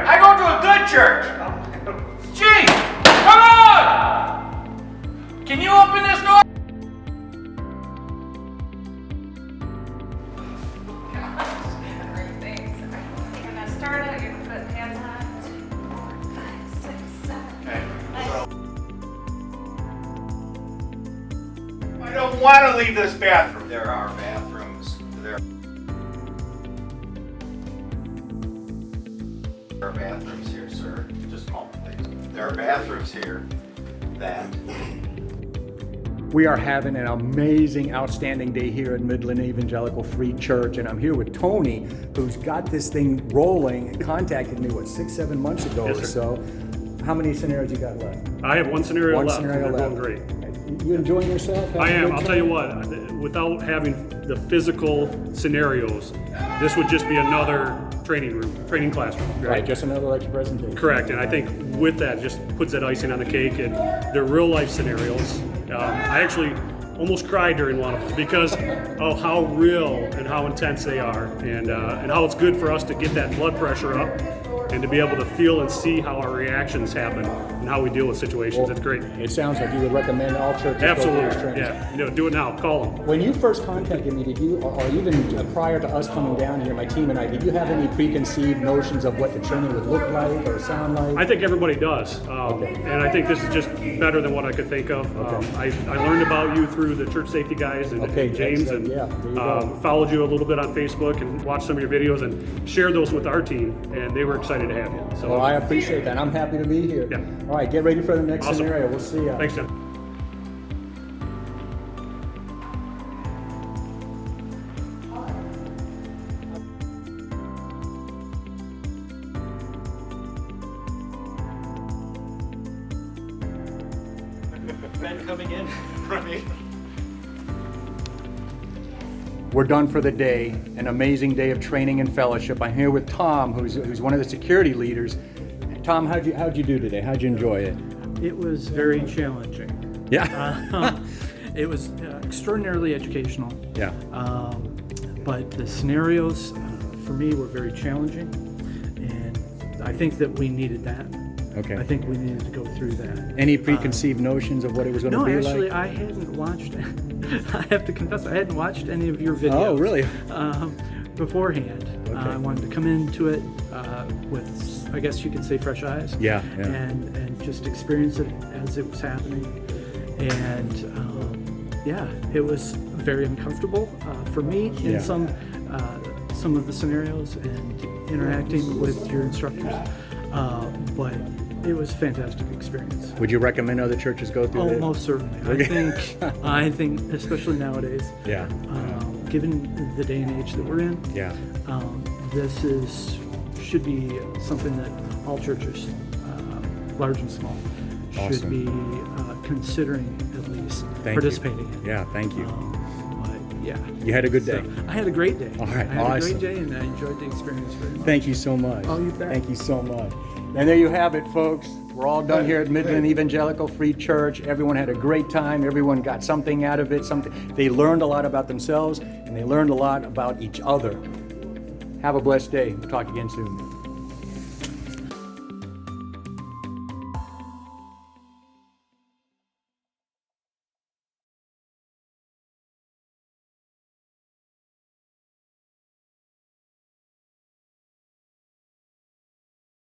I go to a good church. Gee, come on! Can you open this door? I don't want to leave this bathroom. There are bathrooms. There are bathrooms here, sir. Just a moment, please. There are bathrooms here that... We are having an amazing, outstanding day here at Midland Evangelical Free Church, and I'm here with Tony, who's got this thing rolling and contacted me, 6-7 months ago Yes, or sir. so. How many scenarios you got left? I have one scenario One left. scenario and they're left. going great. You enjoying yourself? I Having a am. good I'll tell you time? what, without having the physical scenarios, this would just be another training classroom. Right, just another lecture presentation. Correct, and I think with that just puts that icing on the cake, and they're real life scenarios. I actually almost cried during one of them because of how real and how intense they are, and how it's good for us to get that blood pressure up and to be able to feel and see how our reactions happen and how we deal with situations. It's great. It sounds like you would recommend all churches Absolutely, go through this training. yeah. Do it now. Call them. When you first contacted me, did you, or even prior to us coming down here, my team and I, did you have any preconceived notions of what the training would look like or sound like? I think everybody does, Okay. and I think this is just better than what I could think of. I learned about you through the church safety guys and Okay, James, excellent. and Yeah, there you go. followed you a little bit on Facebook and watched some of your videos and shared those with our team, and they were excited to have you. So Well, I appreciate that. I'm happy to be here. Yeah. All right, get ready for the next Awesome. scenario. We'll see ya. Thanks, Jim. Men coming in, right? We're done for the day. An amazing day of training and fellowship. I'm here with Tom, who's one of the security leaders. Tom, how'd you do today? How'd you enjoy it? It was very challenging. Yeah. It was extraordinarily educational, Yeah. but the scenarios for me were very challenging, and I think that we needed that. Okay. I think we needed to go through that. Any preconceived notions of what it was going to No, be actually, like? I hadn't watched. I have to confess, I hadn't watched any of your videos. Oh, really? Beforehand, Okay. I wanted to come into it with, I guess you could say, fresh eyes. Yeah, yeah. And just experience it as it was happening. And yeah, it was very uncomfortable for me in Yeah. some of the scenarios and interacting with your instructors. But it was a fantastic experience. Would you recommend other churches go through Oh, this? most certainly. I think, especially nowadays, Yeah. given the day and age that we're in, Yeah. this should be something that all churches, large and small, should Awesome. be considering at least Thank participating you. in. Yeah, thank you. But yeah. You had a good day. So, I had a great day. All right, I had awesome. a great day, and I enjoyed the experience very much. Thank you so much. Oh, you bet. Thank you so much. And there you have it, folks. We're all done here at Midland Evangelical Free Church. Everyone had a great time. Everyone got something out of it. They learned a lot about themselves, and they learned a lot about each other. Have a blessed day. We'll talk again soon.